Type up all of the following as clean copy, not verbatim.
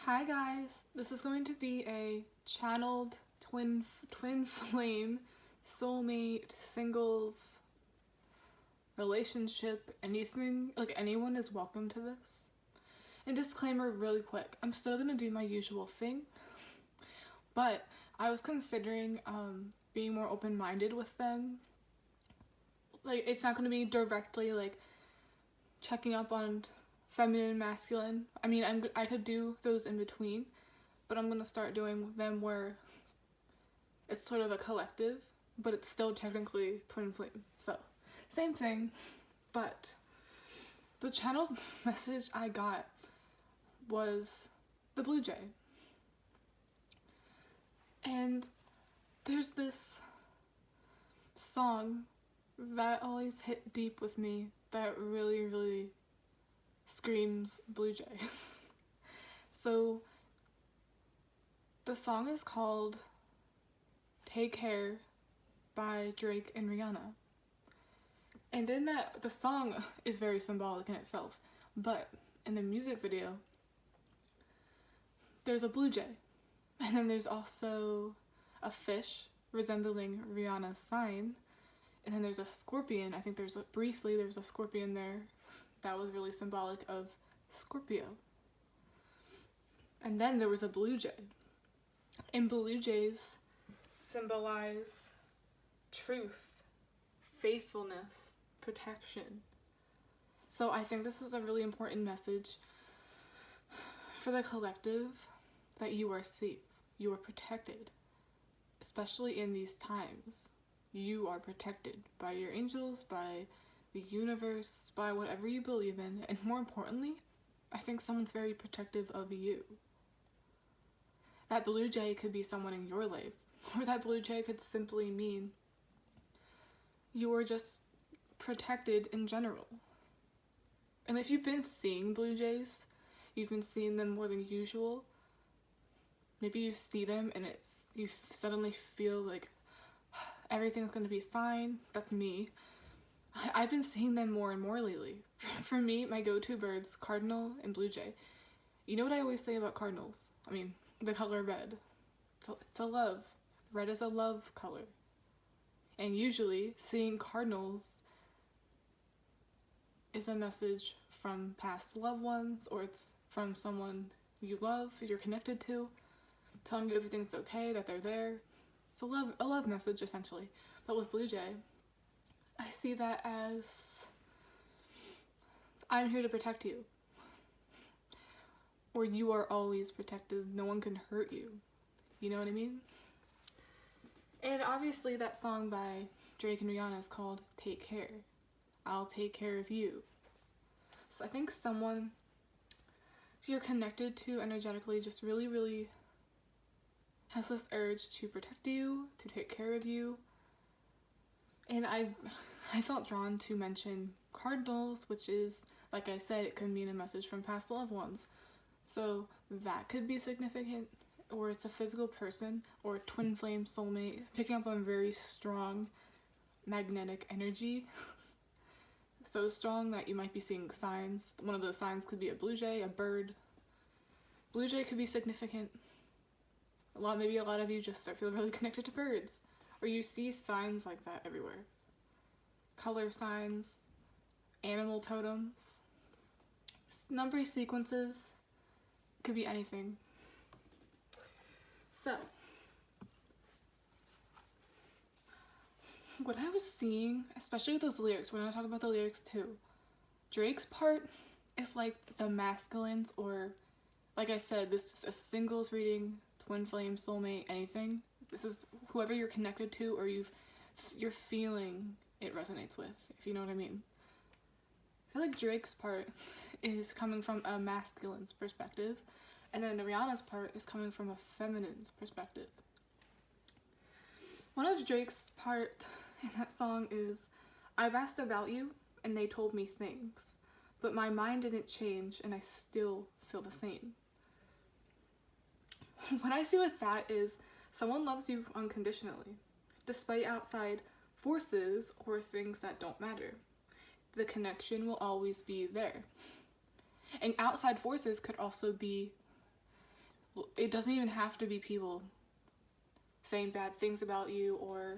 Hi guys, this is going to be a channeled twin flame soulmate singles relationship anything, like anyone is welcome to this. And disclaimer really quick, I'm still gonna do my usual thing, but I was considering being more open-minded with them. Like, it's not gonna be directly like checking up on feminine and masculine. I mean, I could do those in between, but I'm gonna start doing them where it's sort of a collective, but it's still technically twin flame. So, same thing, but the channel message I got was the Blue Jay. And there's this song that always hit deep with me that really screams Blue Jay. So the song is called Take Care by Drake and Rihanna. And in that, the song is very symbolic in itself, but in the music video, there's a blue jay. And then there's also a fish resembling Rihanna's sign. And then there's a scorpion. I think there's a scorpion there that was really symbolic of Scorpio. And then there was a blue jay. And blue jays symbolize truth, faithfulness, protection. So I think this is a really important message for the collective, that you are safe, you are protected, especially in these times. You are protected by your angels, by the universe, by whatever you believe in, and more importantly, I think someone's very protective of you. That blue jay could be someone in your life, or that blue jay could simply mean you are just protected in general. And if you've been seeing blue jays, you've been seeing them more than usual, maybe you see them and you suddenly feel like everything's gonna be fine. That's me. I've been seeing them more and more lately. For me, my go-to birds, cardinal and blue jay. You know what I always say about cardinals? I mean, the color red. It's a love. Red is a love color. And usually, seeing cardinals is a message from past loved ones, or it's from someone you love, you're connected to, telling you everything's okay, that they're there. It's a love message, essentially. But with blue jay, I see that as I'm here to protect you. Or you are always protected. No one can hurt you. You know what I mean? And obviously that song by Drake and Rihanna is called Take Care. I'll take care of you. So I think someone you're connected to energetically just really has this urge to protect you, to take care of you. And I felt drawn to mention cardinals, which is, like I said, it could mean a message from past loved ones. So that could be significant, or it's a physical person, or a twin flame soulmate, picking up on very strong magnetic energy. So strong that you might be seeing signs. One of those signs could be a blue jay, a bird. Blue jay could be significant. Maybe a lot of you just feel really connected to birds, or you see signs like that everywhere. Color signs, animal totems, number sequences, could be anything. So, what I was seeing, especially with those lyrics, we're gonna talk about the lyrics too. Drake's part is like the masculines, or like I said, this is a singles reading, twin flame, soulmate, anything. This is whoever you're connected to, or you're feeling it resonates with, if you know what I mean. I feel like Drake's part is coming from a masculine's perspective, and then Rihanna's part is coming from a feminine's perspective. One of Drake's part in that song is, I've asked about you and they told me things, but my mind didn't change and I still feel the same. What I see with that is someone loves you unconditionally, despite outside forces or things that don't matter. The connection will always be there. And outside forces could also be it doesn't even have to be people saying bad things about you or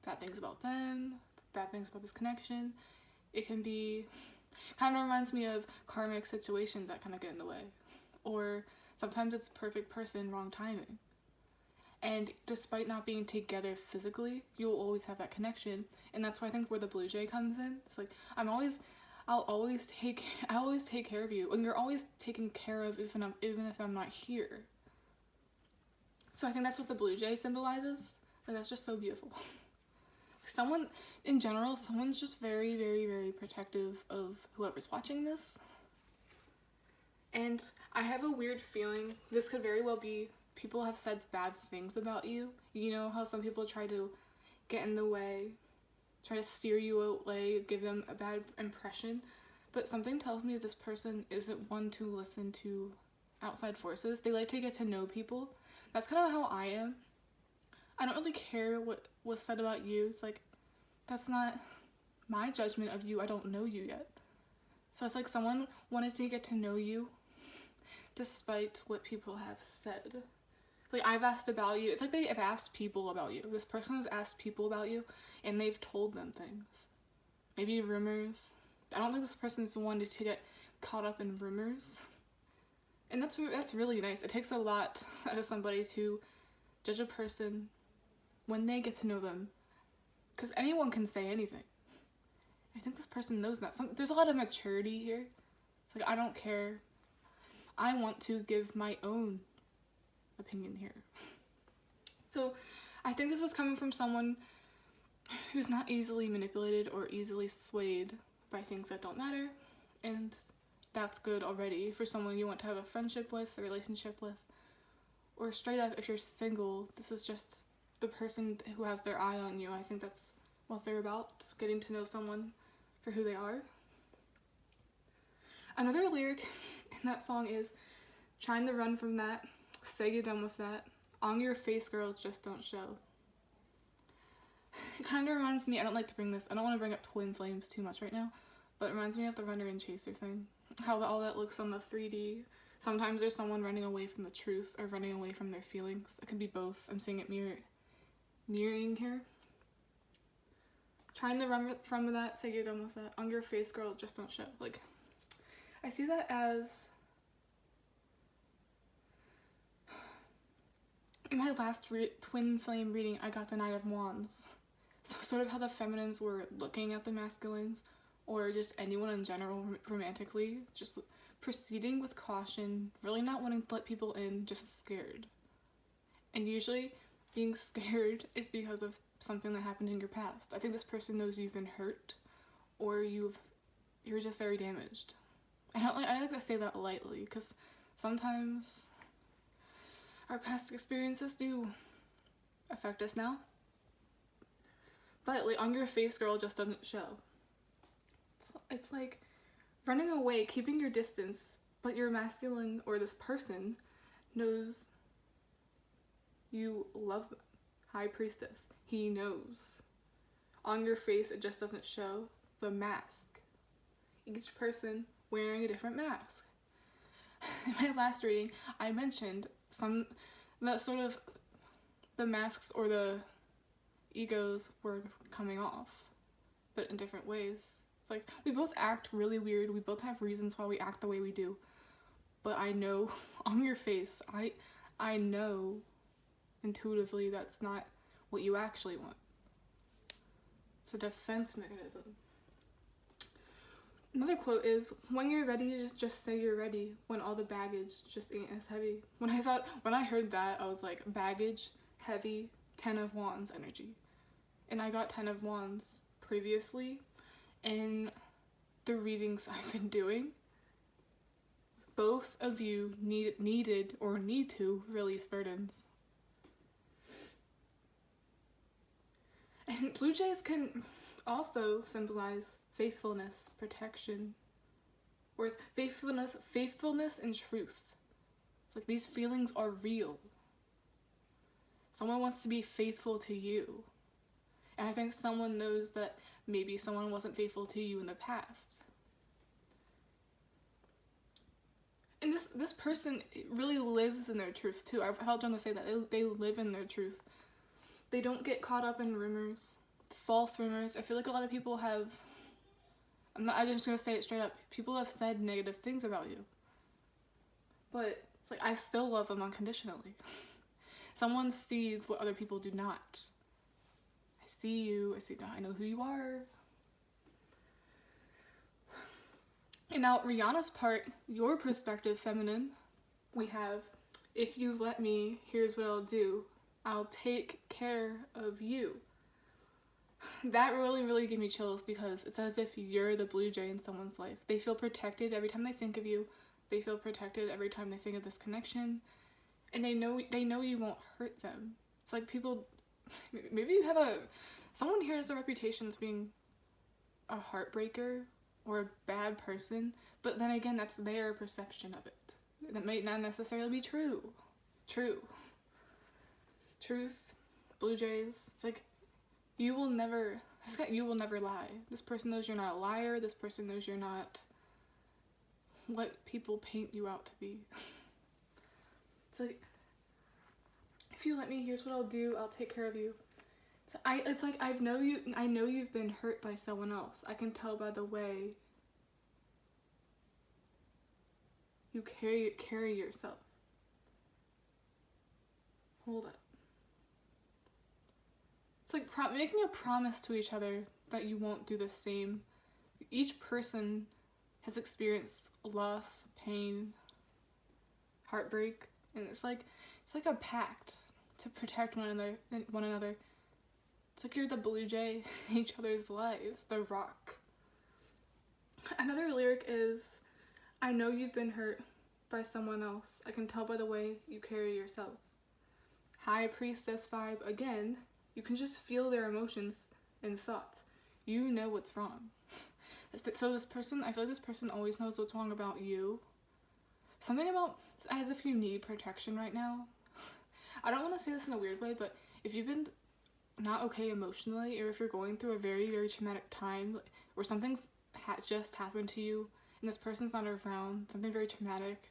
bad things about them, bad things about this connection. It can be, kind of reminds me of karmic situations that kind of get in the way. Or sometimes it's perfect person, wrong timing. And despite not being together physically, you'll always have that connection. And that's why I think where the blue jay comes in. It's like, I always take care of you. And you're always taken care of even if I'm not here. So I think that's what the blue jay symbolizes. Like, that's just so beautiful. Someone, in general, someone's just very, very, very protective of whoever's watching this. And I have a weird feeling this could very well be people have said bad things about you. You know how some people try to get in the way, try to steer you away, give them a bad impression. But something tells me this person isn't one to listen to outside forces. They like to get to know people. That's kind of how I am. I don't really care what was said about you. It's like, that's not my judgment of you. I don't know you yet. So it's like someone wanted to get to know you despite what people have said. Like, I've asked about you. It's like they have asked people about you. This person has asked people about you and they've told them things. Maybe rumors. I don't think this person's wanted to get caught up in rumors. And that's really nice. It takes a lot out of somebody to judge a person when they get to know them, because anyone can say anything. I think this person knows that. There's a lot of maturity here. It's like, I don't care. I want to give my own opinion here. So I think this is coming from someone who's not easily manipulated or easily swayed by things that don't matter, and that's good already for someone you want to have a friendship with, a relationship with, or straight up if you're single, this is just the person who has their eye on you. I think that's what they're about, getting to know someone for who they are. Another lyric in that song is, trying to run from that, say you're done with that, on your face girl, just don't show. It kind of reminds me, I don't like to bring this, I don't want to bring up TwinFlames too much right now, but it reminds me of the runner and chaser thing. How all that looks on the 3D. Sometimes there's someone running away from the truth or running away from their feelings. It could be both. I'm seeing it mirroring here. Trying to run from that, say you're done with that. On your face, girl, just don't show. Like, I see that as, in my last TwinFlame reading, I got the Knight of Wands. So sort of how the feminines were looking at the masculines, or just anyone in general romantically, just proceeding with caution, really not wanting to let people in, just scared. And usually being scared is because of something that happened in your past. I think this person knows you've been hurt, or you're just very damaged. I like to say that lightly, because sometimes our past experiences do affect us now. But like, on your face, girl, just doesn't show. It's like running away, keeping your distance, but your masculine, or this person, knows you love them. High Priestess. He knows. On your face, it just doesn't show. The mask. Each person wearing a different mask. In my last reading, I mentioned the masks or the egos were coming off, but in different ways. It's like, we both act really weird, we both have reasons why we act the way we do, but I know on your face, I know intuitively that's not what you actually want. It's a defense mechanism. Another quote is, when you're ready, just say you're ready, when all the baggage just ain't as heavy. When I heard that, I was like, baggage, heavy, 10 of Wands energy. And I got 10 of Wands previously in the readings I've been doing. Both of you needed or need to release burdens. And blue jays can also symbolize faithfulness, protection, or faithfulness and truth. It's like, these feelings are real. Someone wants to be faithful to you. And I think someone knows that maybe someone wasn't faithful to you in the past. And this person really lives in their truth too. I've held on to say that they live in their truth. They don't get caught up in rumors, false rumors. I feel like a lot of people have, I'm just gonna say it straight up, people have said negative things about you. But it's like, I still love them unconditionally. Someone sees what other people do not. I see you, I know who you are. And now Rihanna's part, your perspective, feminine, we have, if you let me, here's what I'll do. I'll take care of you. That really, really gave me chills because it's as if you're the blue jay in someone's life. They feel protected every time they think of you. They feel protected every time they think of this connection. And they know you won't hurt them. It's like people, maybe you have someone here has a reputation as being a heartbreaker or a bad person, but then again, that's their perception of it. That may not necessarily be true. Truth, blue jays, it's like, you will never lie. This person knows you're not a liar. This person knows you're not what people paint you out to be. It's like, if you let me, here's what I'll do. I'll take care of you. It's like, I know you've been hurt by someone else. I can tell by the way you carry yourself. Hold up. It's like making a promise to each other that you won't do the same. Each person has experienced loss, pain, heartbreak, and it's like a pact to protect one another. It's like you're the blue jay in each other's lives, the rock. Another lyric is, I know you've been hurt by someone else. I can tell by the way you carry yourself. High priestess vibe again. You can just feel their emotions and thoughts. You know what's wrong. So this person, I feel like this person always knows what's wrong about you. Something about, as if you need protection right now. I don't want to say this in a weird way, but if you've been not okay emotionally, or if you're going through a very, very traumatic time, or something's just happened to you, and this person's not around, something very traumatic,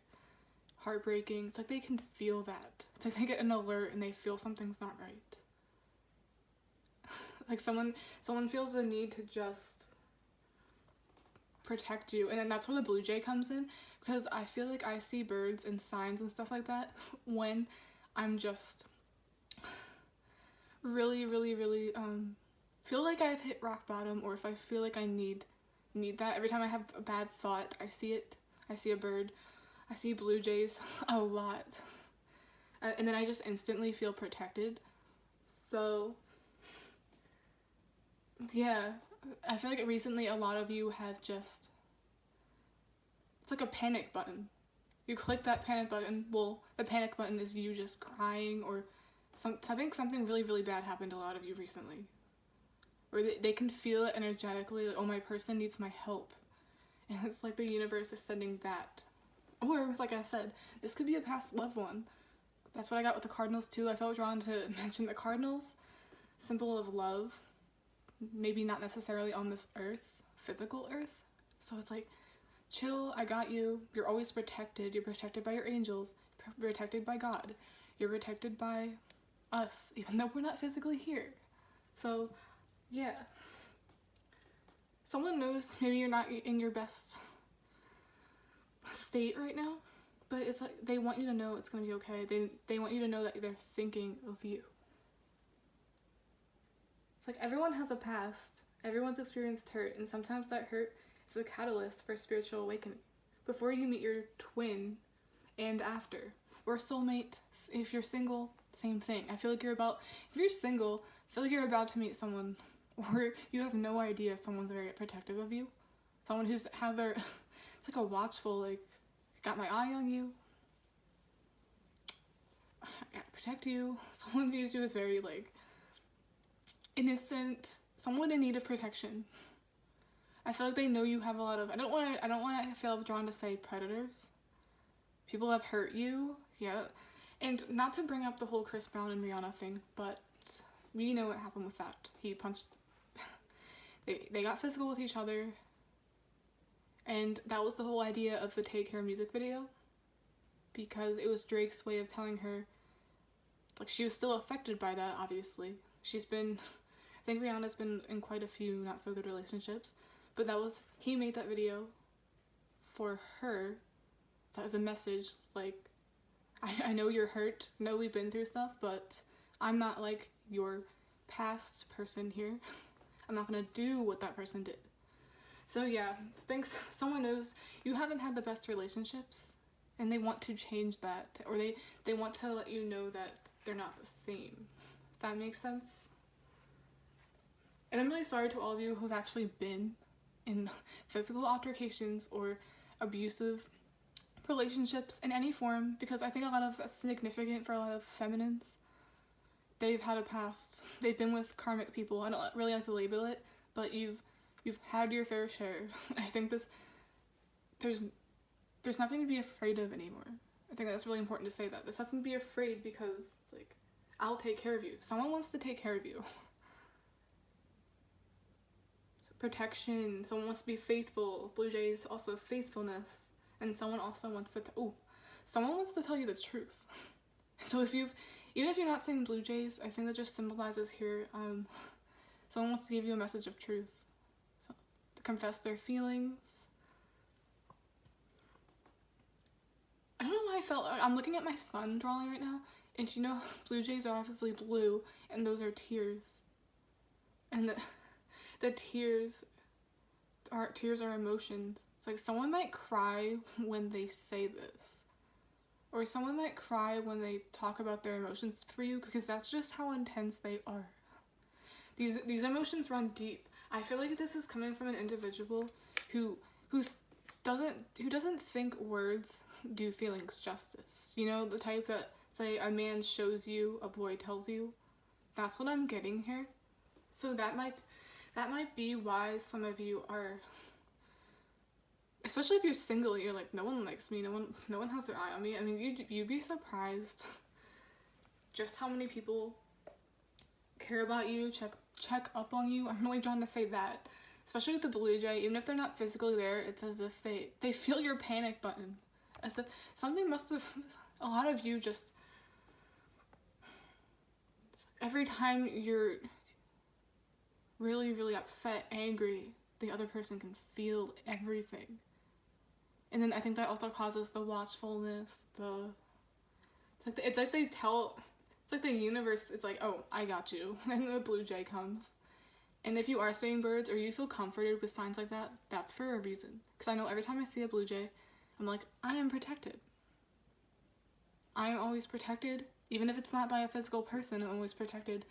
heartbreaking, it's like they can feel that. It's like they get an alert and they feel something's not right. Like someone feels the need to just protect you, and then that's where the blue jay comes in, because I feel like I see birds and signs and stuff like that when I'm just really, really, really feel like I've hit rock bottom, or if I feel like I need that. Every time I have a bad thought, I see it. I see a bird. I see blue jays a lot, and then I just instantly feel protected. So yeah, I feel like recently a lot of you have just, it's like a panic button. You click that panic button, well, the panic button is you just crying, or I think something really, really bad happened to a lot of you recently. Or they can feel it energetically, like, oh, my person needs my help. And it's like the universe is sending that. Or, like I said, this could be a past loved one. That's what I got with the cardinals too. I felt drawn to mention the cardinals, symbol of love. Maybe not necessarily on this earth, physical earth. So it's like, chill, I got you. You're always protected. You're protected by your angels, protected by God. You're protected by us, even though we're not physically here. So, yeah. Someone knows maybe you're not in your best state right now, but it's like they want you to know it's gonna be okay. They want you to know that they're thinking of you. Like, everyone has a past, everyone's experienced hurt, and sometimes that hurt is the catalyst for spiritual awakening. Before you meet your twin, and after. Or soulmate, if you're single, same thing. I feel like if you're single, I feel like you're about to meet someone, or you have no idea someone's very protective of you. Someone who's it's like a watchful, like, got my eye on you, I gotta protect you. Someone views you as very, like, innocent, someone in need of protection. I feel like they know you have a lot of, I don't want to feel drawn to say predators. People have hurt you, yeah. And not to bring up the whole Chris Brown and Rihanna thing, but we know what happened with that. He punched, they got physical with each other, and that was the whole idea of the Take Care music video. because it was Drake's way of telling her, like, she was still affected by that, obviously. She's been, I think Rihanna's been in quite a few not so good relationships, but he made that video for her as a message, like, I know you're hurt, I know we've been through stuff, but I'm not like your past person here. I'm not gonna do what that person did. So yeah, thanks. Someone knows you haven't had the best relationships, and they want to change that, or they want to let you know that they're not the same. If that makes sense. And I'm really sorry to all of you who've actually been in physical altercations or abusive relationships in any form, because I think that's significant for a lot of feminines. They've had a past. They've been with karmic people. I don't really like to label it, but you've had your fair share. I think there's nothing to be afraid of anymore. I think that's really important to say that. There's nothing to be afraid, because it's like, I'll take care of you. Someone wants to take care of you. Protection. Someone wants to be faithful. Blue Jays also faithfulness. And someone also wants to someone wants to tell you the truth. So even if you're not saying Blue Jays, I think that just symbolizes here, someone wants to give you a message of truth. So, to confess their feelings. I don't know why I'm looking at my sun drawing right now, and you know, Blue Jays are obviously blue, and those are tears. And the tears are emotions. It's like someone might cry when they say this. Or someone might cry when they talk about their emotions for you, because that's just how intense they are. These emotions run deep. I feel like this is coming from an individual who doesn't think words do feelings justice. You know, the type that, say, a man shows you, a boy tells you. That's what I'm getting here. So that might be why some of you are, especially if you're single, you're like, no one likes me, no one has their eye on me. I mean, you'd be surprised just how many people care about you, check up on you. I'm really trying to say that, especially with the Blue Jay. Even if they're not physically there, it's as if they feel your panic button, as if something must have. A lot of you just, every time you're really, really upset, angry, the other person can feel everything. And then I think that also causes the watchfulness, it's like the universe, it's like, oh, I got you. And then the Blue Jay comes. And if you are saying birds, or you feel comforted with signs like that, that's for a reason. Because I know every time I see a Blue Jay, I'm like, I am protected. I am always protected. Even if it's not by a physical person, I'm always protected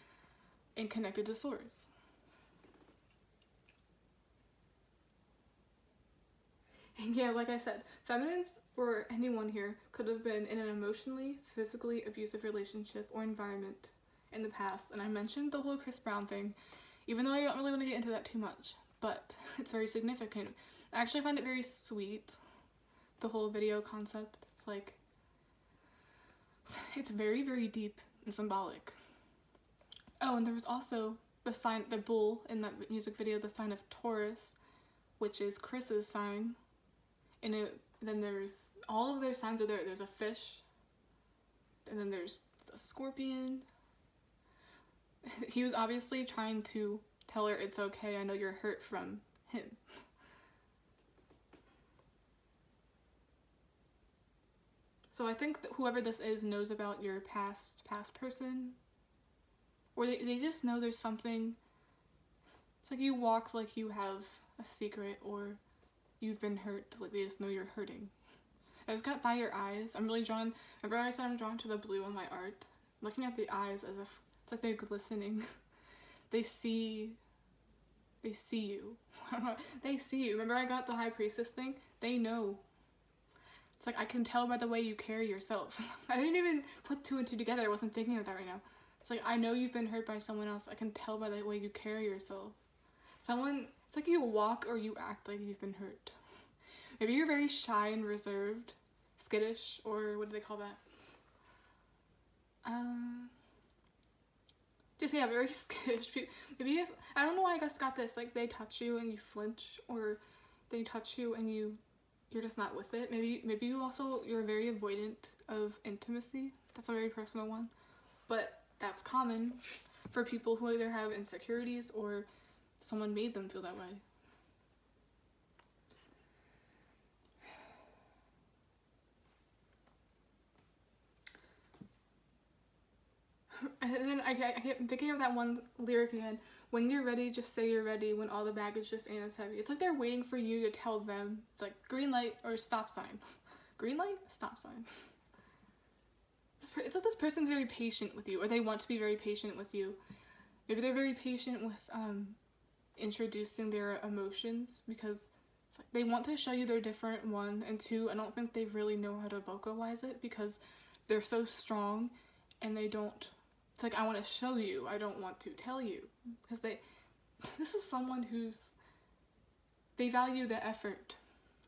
and connected to source. And yeah, like I said, feminines, or anyone here, could have been in an emotionally, physically abusive relationship or environment in the past. And I mentioned the whole Chris Brown thing, even though I don't really want to get into that too much, but it's very significant. I actually find it very sweet, the whole video concept. It's like, it's very, very deep and symbolic. Oh, and there was also the bull in that music video, the sign of Taurus, which is Chris's sign. And then there's, all of their signs are there. There's a fish, and then there's a scorpion. He was obviously trying to tell her, it's okay, I know you're hurt from him. So I think that whoever this is knows about your past person, or they just know there's something. It's like you walk like you have a secret, or you've been hurt, like they just know you're hurting. I just got by your eyes. I'm really drawn, remember I said I'm drawn to the blue in my art? Looking at the eyes as if it's like they're glistening. They see you. I don't know. They see you. Remember I got the High Priestess thing? They know. It's like, I can tell by the way you carry yourself. I didn't even put two and two together. I wasn't thinking of that right now. It's like, I know you've been hurt by someone else. I can tell by the way you carry yourself. It's like you walk or you act like you've been hurt. Maybe you're very shy and reserved, skittish, or what do they call that? Just, yeah, very skittish. Maybe I don't know why I just got this, like they touch you and you flinch, or they touch you and you you're just not with it. Maybe you also, you're very avoidant of intimacy. That's a very personal one. But that's common for people who either have insecurities or someone made them feel that way. And then I kept thinking of that one lyric again. When you're ready, just say you're ready. When all the baggage just ain't as heavy. It's like they're waiting for you to tell them. It's like green light or stop sign. Green light, stop sign. It's like this person's very patient with you, or they want to be very patient with you. Maybe they're very patient with introducing their emotions, because it's like they want to show you they're different, one, and two, I don't think they really know how to vocalize it because they're so strong and they don't. It's like, I want to show you, I don't want to tell you, because this is someone they value the effort,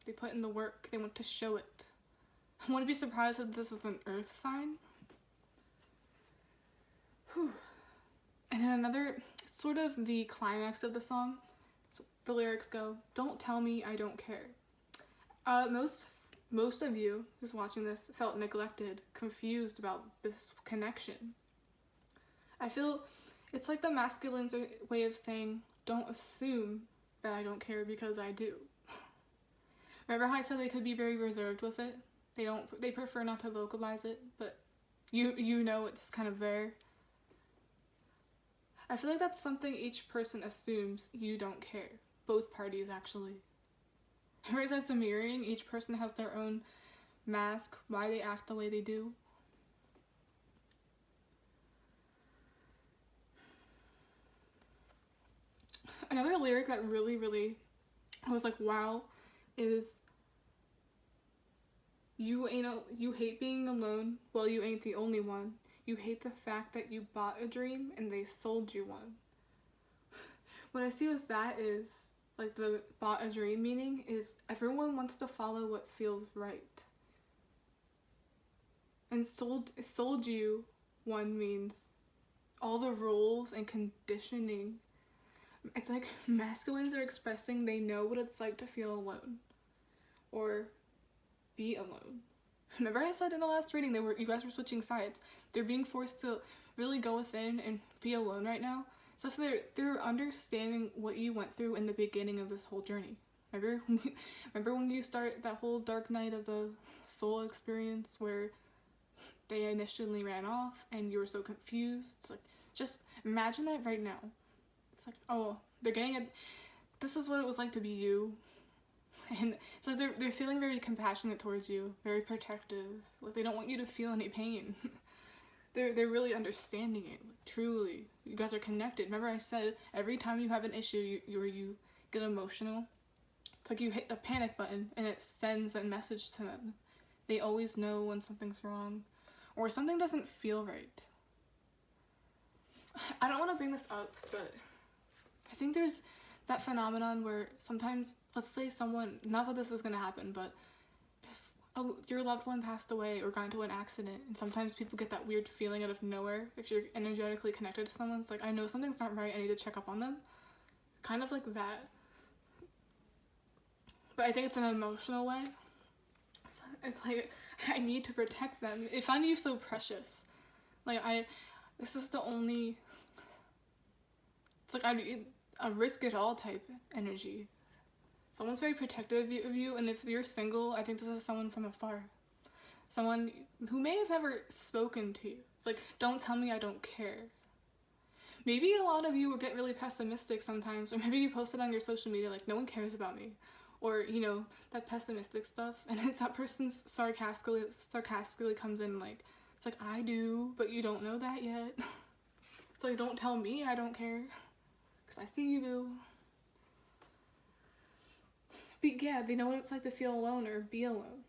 they put in the work, they want to show it. I wouldn't be surprised if this is an earth sign. Whew. And then another, sort of the climax of the song, so the lyrics go, don't tell me I don't care. Most of you who's watching this felt neglected, confused about this connection. I feel it's like the masculine's way of saying, don't assume that I don't care, because I do. Remember how I said they could be very reserved with it? They prefer not to vocalize it, but you know it's kind of there. I feel like that's something each person assumes you don't care. Both parties, actually. Whereas it's a mirroring, each person has their own mask, why they act the way they do. Another lyric that really, really I was like, wow, is you hate being alone, well, you ain't the only one. You hate the fact that you bought a dream and they sold you one. What I see with that is, like, the bought a dream meaning is everyone wants to follow what feels right. And sold you one means all the rules and conditioning. It's like masculines are expressing they know what it's like to feel alone or be alone. Remember I said in the last reading you guys were switching sides. They're being forced to really go within and be alone right now. So they're understanding what you went through in the beginning of this whole journey. Remember when you start that whole dark night of the soul experience where they initially ran off and you were so confused? It's like, just imagine that right now. It's like, oh, they're getting it. This is what it was like to be you. And so they're feeling very compassionate towards you, very protective. Like, they don't want you to feel any pain. They're really understanding it, like, truly. You guys are connected. Remember I said every time you have an issue, you get emotional. It's like you hit the panic button and it sends a message to them. They always know when something's wrong or something doesn't feel right. I don't want to bring this up, but I think there's that phenomenon where sometimes, let's say someone, not that this is going to happen, but if your loved one passed away or got into an accident, and sometimes people get that weird feeling out of nowhere if you're energetically connected to someone. It's like, I know something's not right, I need to check up on them. Kind of like that. But I think it's an emotional way. It's like, I need to protect them. They find you so precious. Like, this is the only, it's like a risk it all type energy. Someone's very protective of you, and if you're single, I think this is someone from afar. Someone who may have never spoken to you. It's like, don't tell me I don't care. Maybe a lot of you will get really pessimistic sometimes, or maybe you post it on your social media like, no one cares about me. Or, that pessimistic stuff, and it's that person sarcastically comes in like, it's like, I do, but you don't know that yet. It's like, don't tell me I don't care, because I see you, boo. But yeah, they know what it's like to feel alone or be alone.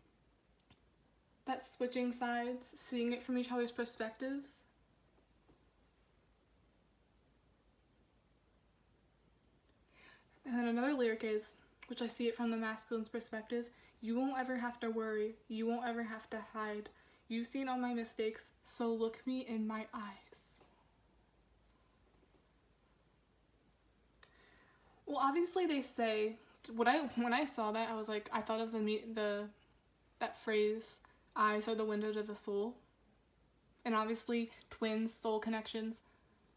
That switching sides, seeing it from each other's perspectives. And then another lyric is, which I see it from the masculine's perspective, you won't ever have to worry, you won't ever have to hide. You've seen all my mistakes, so look me in my eyes. Well, obviously they say when I saw that, I was like, I thought of that phrase, eyes are the window to the soul. And obviously, twins, soul connections.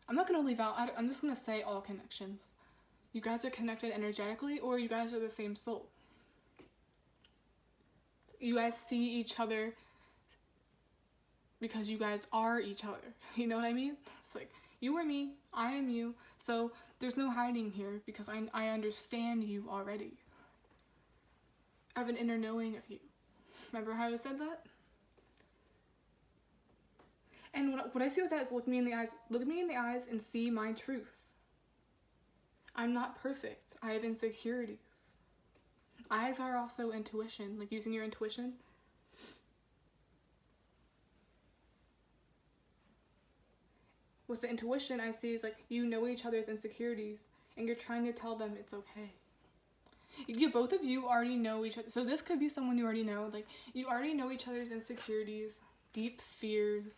I'm not going to leave out, I'm just going to say all connections. You guys are connected energetically, or you guys are the same soul. You guys see each other because you guys are each other. You know what I mean? It's like, you are me, I am you. So there's no hiding here because I understand you already. I have an inner knowing of you. Remember how I said that? And what I see with that is look me in the eyes and see my truth. I'm not perfect. I have insecurities. Eyes are also intuition, like using your intuition. With the intuition I see is like you know each other's insecurities and you're trying to tell them it's okay. Both of you already know each other. So this could be someone you already know. Like you already know each other's insecurities, deep fears.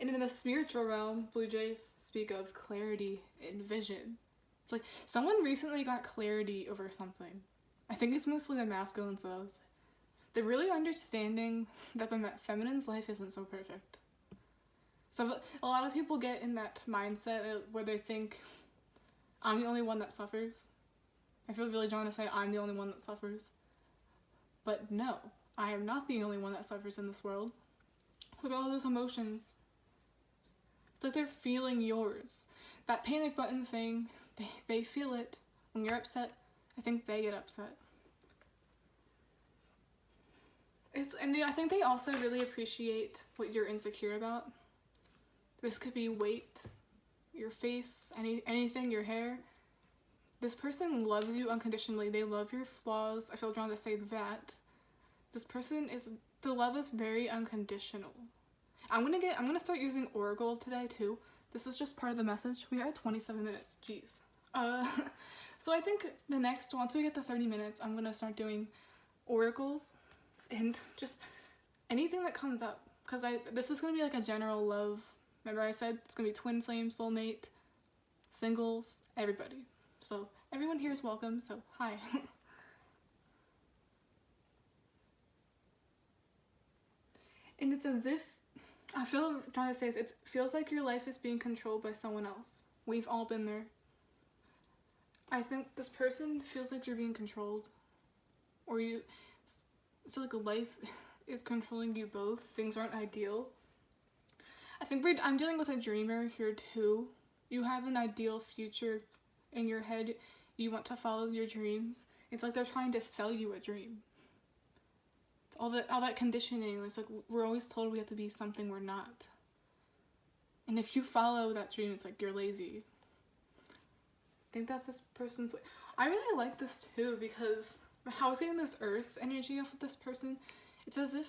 And in the spiritual realm, Blue Jays speak of clarity and vision. It's like someone recently got clarity over something. I think it's mostly the masculine selves. They're really understanding that the feminine's life isn't so perfect. So a lot of people get in that mindset where they think, I'm the only one that suffers. I feel really drawn to say I'm the only one that suffers. But no, I am not the only one that suffers in this world. Look at all those emotions. It's like they're feeling yours. That panic button thing, they feel it. When you're upset, I think they get upset. I think they also really appreciate what you're insecure about. This could be weight, your face, anything, your hair. This person loves you unconditionally. They love your flaws. I feel drawn to say that. The love is very unconditional. I'm gonna start using Oracle today too. This is just part of the message. We are at 27 minutes. Jeez. So I think once we get to 30 minutes, I'm gonna start doing oracles and just anything that comes up. Because this is gonna be like a general love. Remember I said it's gonna be twin flame, soulmate, singles, everybody. So everyone here is welcome. So hi. And it's as if trying to say this, it feels like your life is being controlled by someone else. We've all been there. I think this person feels like you're being controlled. It's like life is controlling you both. Things aren't ideal. I think I'm dealing with a dreamer here too. You have an ideal future in your head. You want to follow your dreams. It's like they're trying to sell you a dream. All that conditioning, it's like we're always told we have to be something we're not. And if you follow that dream, it's like you're lazy. I think that's this person's way. I really like this too because how I was getting this earth energy off of this person, it's as if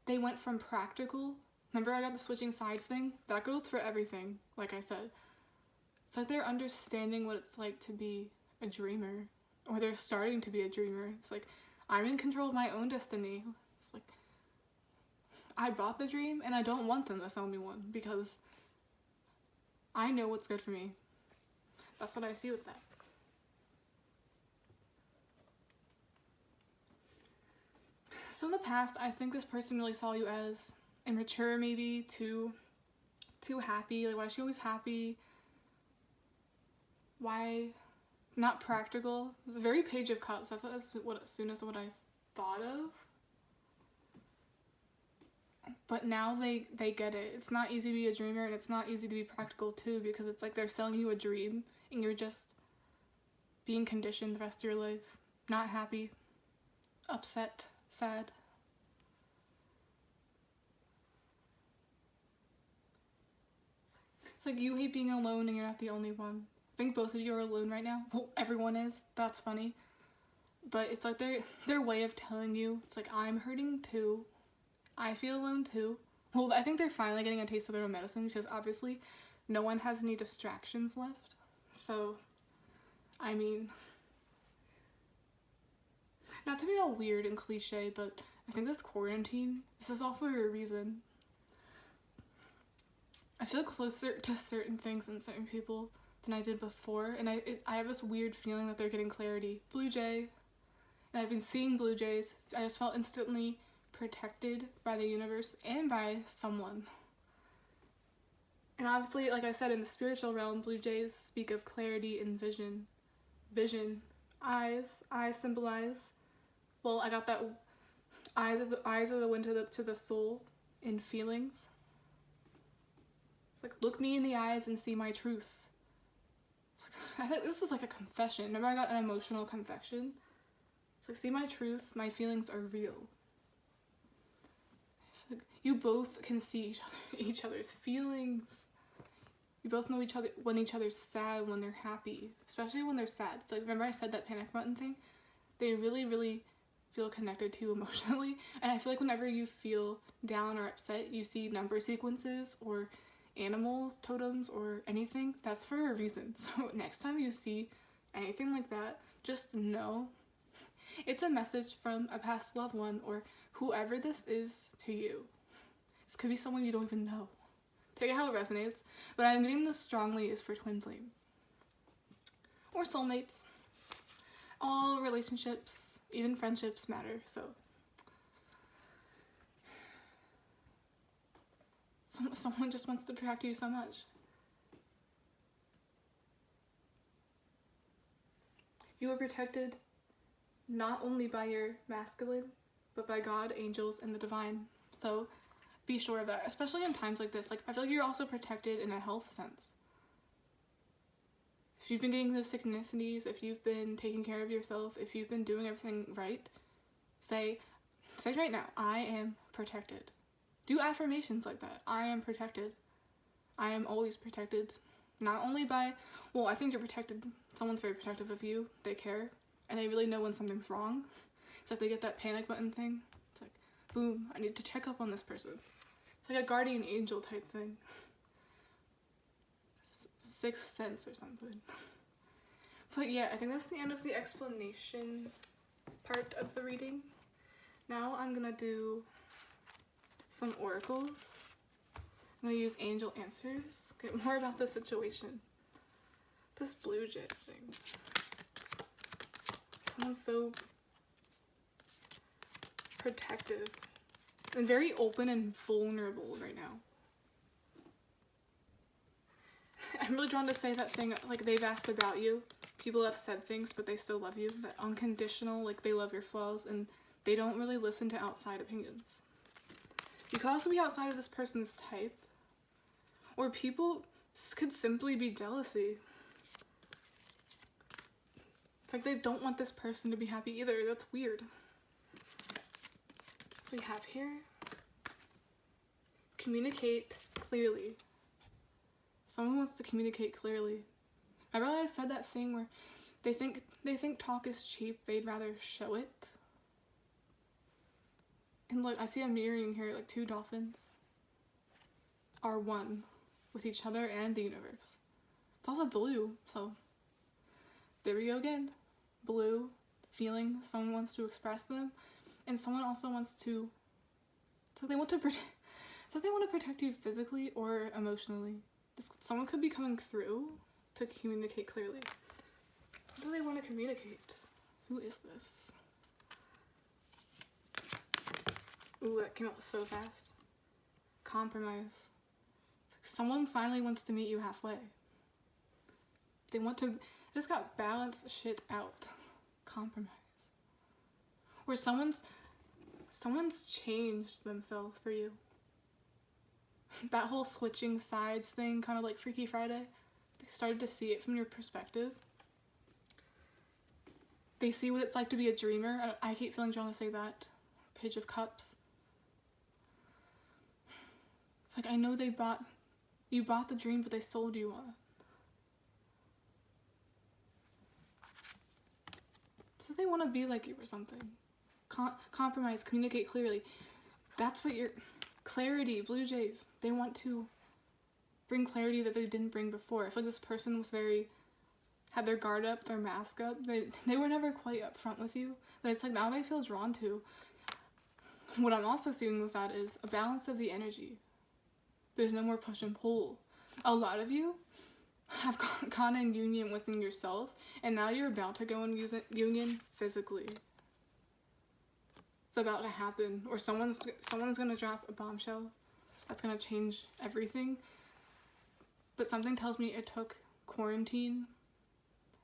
they went from practical. Remember I got the switching sides thing? That goes for everything, like I said. It's like they're understanding what it's like to be a dreamer. Or they're starting to be a dreamer. It's like, I'm in control of my own destiny. It's like, I bought the dream and I don't want them to sell me one because I know what's good for me. That's what I see with that. So in the past, I think this person really saw you as immature, maybe too happy. Like, why is she always happy? Why not practical? It's a very Page of Cups. That's as soon as what I thought of. But now they get it. It's not easy to be a dreamer and it's not easy to be practical too because it's like they're selling you a dream and you're just being conditioned the rest of your life. Not happy, upset, sad. It's like you hate being alone and you're not the only one. I think both of you are alone right now. Well, everyone is. That's funny. But it's like their way of telling you, it's like, I'm hurting too. I feel alone too. Well, I think they're finally getting a taste of their own medicine because obviously no one has any distractions left. So, I mean, not to be all weird and cliche, but I think this quarantine, this is all for a reason. I feel closer to certain things and certain people than I did before, and I have this weird feeling that they're getting clarity. Blue Jay, and I've been seeing blue jays. I just felt instantly protected by the universe and by someone. And obviously, like I said, in the spiritual realm, blue jays speak of clarity and vision. Vision. Eyes symbolize, well, I got that eyes are the window to the soul and feelings. It's like, look me in the eyes and see my truth. I think this is like a confession. Remember, I got an emotional confession? It's like, see my truth, my feelings are real. Like, you both can see each other's feelings. You both know each other when each other's sad, when they're happy, especially when they're sad. It's like, remember I said that panic button thing? They really, really feel connected to you emotionally. And I feel like whenever you feel down or upset, you see number sequences or animals, totems, or anything. That's for a reason. So next time you see anything like that, just know it's a message from a past loved one or whoever this is to you. This could be someone you don't even know. Take it how it resonates, but I'm getting this strongly is for twin flames. Or soulmates. All relationships, even friendships matter, so. Someone just wants to attract you so much. You are protected not only by your masculine, but by God, angels, and the divine. So be sure of that, especially in times like this. Like, I feel like you're also protected in a health sense. If you've been getting those synchronicities, if you've been taking care of yourself, if you've been doing everything right, say right now, I am protected. Do affirmations like that. I am protected. I am always protected. Not only by, well, I think you're protected. Someone's very protective of you. They care. And they really know when something's wrong. It's like they get that panic button thing. It's like, boom, I need to check up on this person. It's like a guardian angel type thing. Sixth sense or something. But yeah, I think that's the end of the explanation part of the reading. Now I'm gonna do some oracles. I'm gonna use angel answers. Get more about the situation. This blue jay thing. Someone's so protective and very open and vulnerable right now. I'm really drawn to say that thing, like, they've asked about you. People have said things, but they still love you. That unconditional, like, they love your flaws, and they don't really listen to outside opinions. You could also be outside of this person's type. Or people could simply be jealousy. It's like they don't want this person to be happy either. That's weird. We have here, communicate clearly. Someone wants to communicate clearly. I realized I said that thing where they think talk is cheap, they'd rather show it. And look, I see a mirroring here, like two dolphins are one with each other and the universe. It's also blue, so there we go again. Blue, feeling, someone wants to express them, and someone also wants to, so they want to protect you physically or emotionally. Someone could be coming through to communicate clearly. What do they want to communicate? Who is this? Ooh, that came out so fast. Compromise. Someone finally wants to meet you halfway. They just got balance shit out. Compromise. Where someone's changed themselves for you. That whole switching sides thing, kind of like Freaky Friday. They started to see it from your perspective. They see what it's like to be a dreamer. I keep feeling drawn to say that. Page of Cups. It's like, I know you bought the dream, but they sold you one. So they want to be like you or something. Compromise, communicate clearly. That's what clarity, blue jays. They want to bring clarity that they didn't bring before. I feel like this person was had their guard up, their mask up. They were never quite upfront with you. But it's like now they feel drawn to. What I'm also seeing with that is a balance of the energy. There's no more push and pull. A lot of you have gone in union within yourself, and now you're about to go in union physically. It's about to happen, or someone's gonna drop a bombshell that's gonna change everything. But something tells me it took quarantine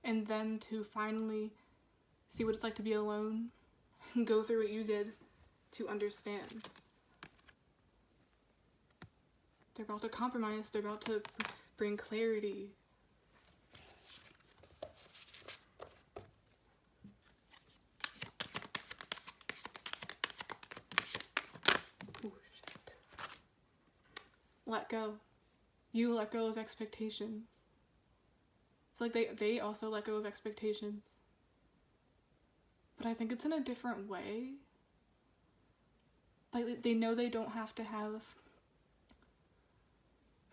and then to finally see what it's like to be alone and go through what you did to understand. They're about to compromise, they're about to bring clarity. Ooh, shit. Let go. You let go of expectations. It's like they also let go of expectations. But I think it's in a different way. Like, they know they don't have to have...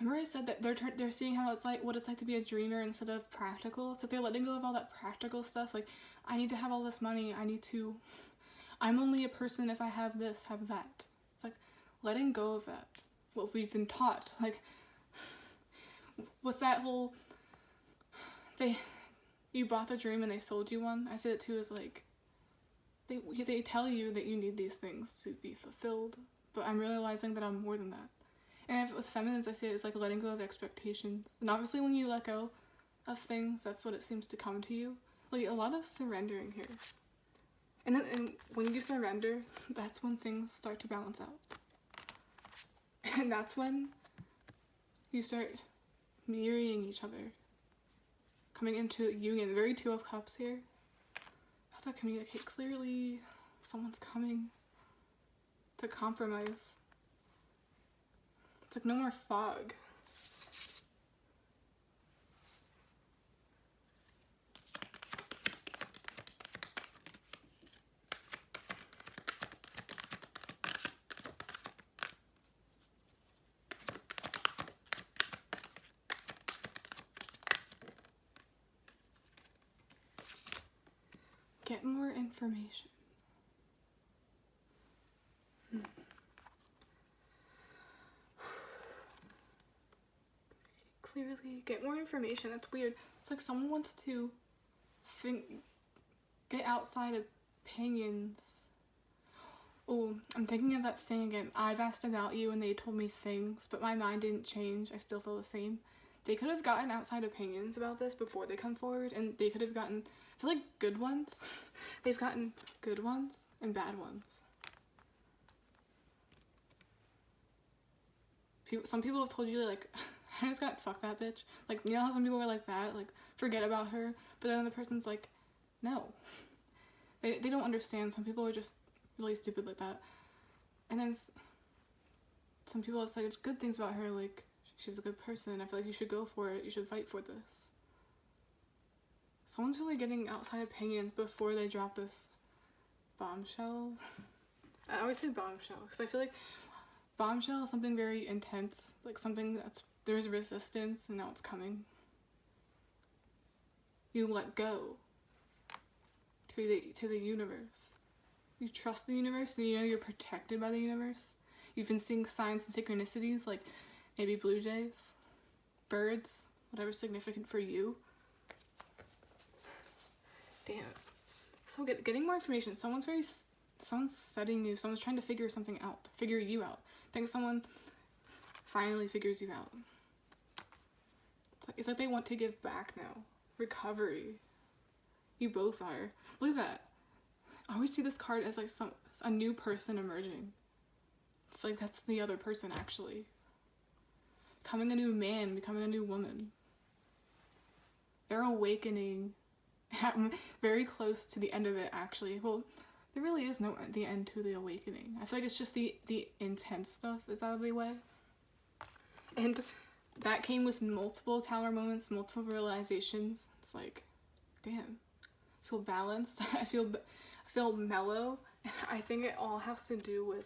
Remember I said that they're seeing how it's like, what it's like to be a dreamer instead of practical? It's like they're letting go of all that practical stuff. Like, I need to have all this money. I'm only a person if I have this, have that. It's like, letting go of that. What we've been taught. Like, with that whole... You bought the dream and they sold you one. I say it too as like, they tell you that you need these things to be fulfilled. But I'm realizing that I'm more than that. And with feminines, I say it's like letting go of expectations. And obviously when you let go of things, that's what it seems to come to you. Like, a lot of surrendering here. And when you surrender, that's when things start to balance out. And that's when you start mirroring each other. Coming into union. Very Two of Cups here. Have to communicate clearly. Someone's coming to compromise. It's like no more fog. Get more information. Clearly, get more information. That's weird. It's like someone wants to get outside opinions. Oh, I'm thinking of that thing again. I've asked about you and they told me things, but my mind didn't change. I still feel the same. They could have gotten outside opinions about this before they come forward, and they could have gotten, I feel like, good ones. They've gotten good ones and bad ones. Some people have told you, like, I just got fuck that bitch. Like, you know how some people were like that? Like, forget about her. But then the person's like, no. They don't understand. Some people are just really stupid like that. And then some people have said good things about her, like, she's a good person. I feel like you should go for it. You should fight for this. Someone's really getting outside opinions before they drop this bombshell. I always say bombshell because I feel like bombshell is something very intense, like something there's resistance and now it's coming. You let go to the universe. You trust the universe and you know you're protected by the universe. You've been seeing signs and synchronicities like maybe blue jays, birds, whatever's significant for you. Damn. So getting more information. Someone's studying you. Someone's trying to figure you out. I think someone finally figures you out. It's like they want to give back now. Recovery. You both are. Look at that. I always see this card as like a new person emerging. It's like that's the other person actually. Becoming a new man, becoming a new woman. They're awakening. Very close to the end of it actually. Well, there really is no the end to the awakening. I feel like it's just the intense stuff is out of the way. And that came with multiple Tower moments, multiple realizations. It's like, damn. I feel balanced. I feel mellow. I think it all has to do with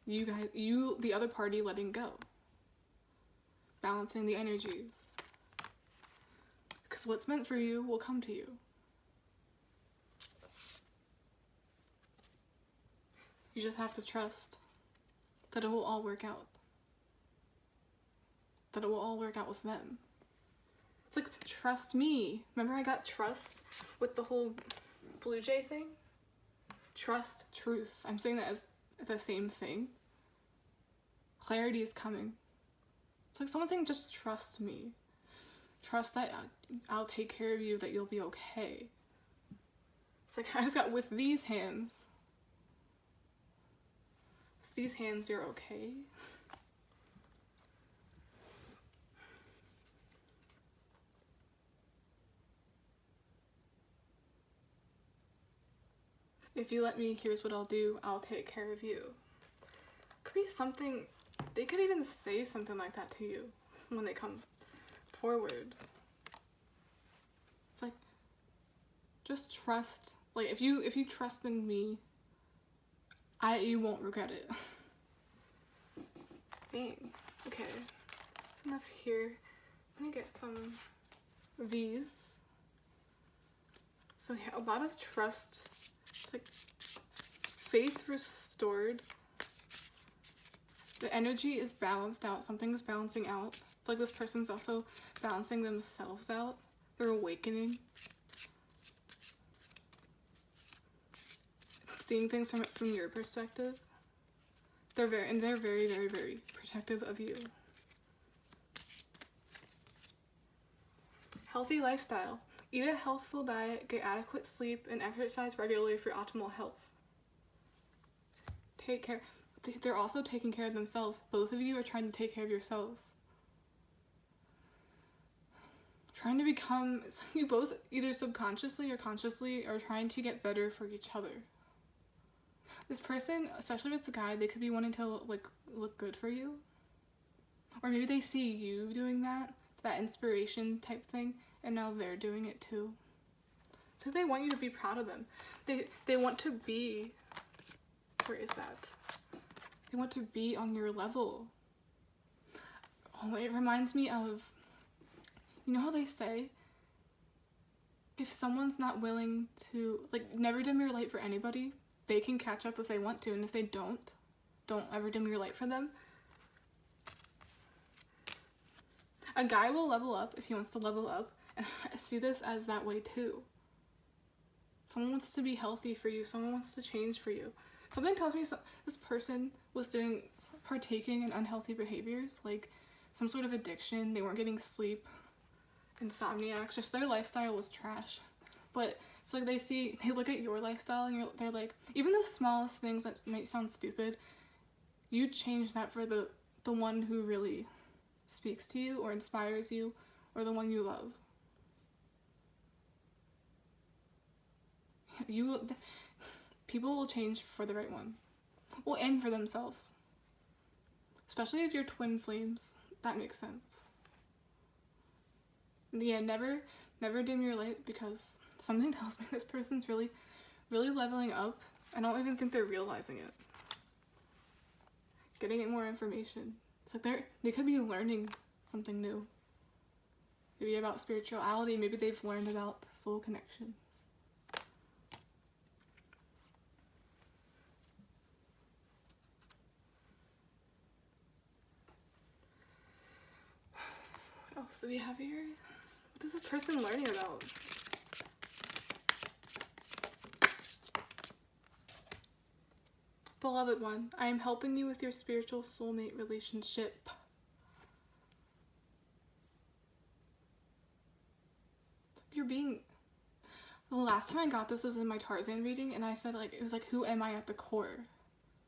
you guys, the other party, letting go. Balancing the energies. Because what's meant for you will come to you. You just have to trust that it will all work out. That it will all work out with them. It's like, trust me. Remember I got trust with the whole Blue Jay thing? Trust, truth. I'm saying that as the same thing. Clarity is coming. It's like someone saying, just trust me. Trust that I'll take care of you, that you'll be okay. It's like, I just got with these hands. With these hands, you're okay. If you let me, here's what I'll do. I'll take care of you. Could be something, they could even say something like that to you when they come forward. It's like, just trust. Like, if you trust in me, you won't regret it. Dang. Okay. That's enough here. I'm gonna get some of these. So yeah, a lot of trust. It's like faith restored. The energy is balanced out. Something is balancing out. Like this person's also balancing themselves out. They're awakening. Seeing things from your perspective. They're very, very protective of you. Healthy lifestyle. Eat a healthful diet, get adequate sleep, and exercise regularly for optimal health. Take care. They're also taking care of themselves. Both of you are trying to take care of yourselves. Trying to become, you both either subconsciously or consciously are trying to get better for each other. This person, especially if it's a guy, they could be wanting to look good for you. Or maybe they see you doing that inspiration type thing, and now they're doing it too. So they want you to be proud of them. They want to be, where is that? They want to be on your level. Oh, it reminds me of, you know how they say, if someone's not willing to, never dim your light for anybody, they can catch up if they want to, and if they don't ever dim your light for them. A guy will level up if he wants to level up, and I see this as that way too. Someone wants to be healthy for you, someone wants to change for you. Something tells me this person was partaking in unhealthy behaviors, like some sort of addiction, they weren't getting sleep, insomniacs, just their lifestyle was trash. But it's like they look at your lifestyle and they're like, even the smallest things that might sound stupid, you change that for the one who really speaks to you or inspires you or the one you love. People will change for the right one. Well, and for themselves. Especially if you're twin flames. That makes sense. Yeah, never dim your light, because something tells me this person's really leveling up. I don't even think they're realizing it. Getting more information. It's like they could be learning something new. Maybe about spirituality, maybe they've learned about soul connections. What else do we have here? What is this person learning about? Beloved one, I am helping you with your spiritual soulmate relationship. The last time I got this was in my Tarzan reading, and I said, it was like, who am I at the core?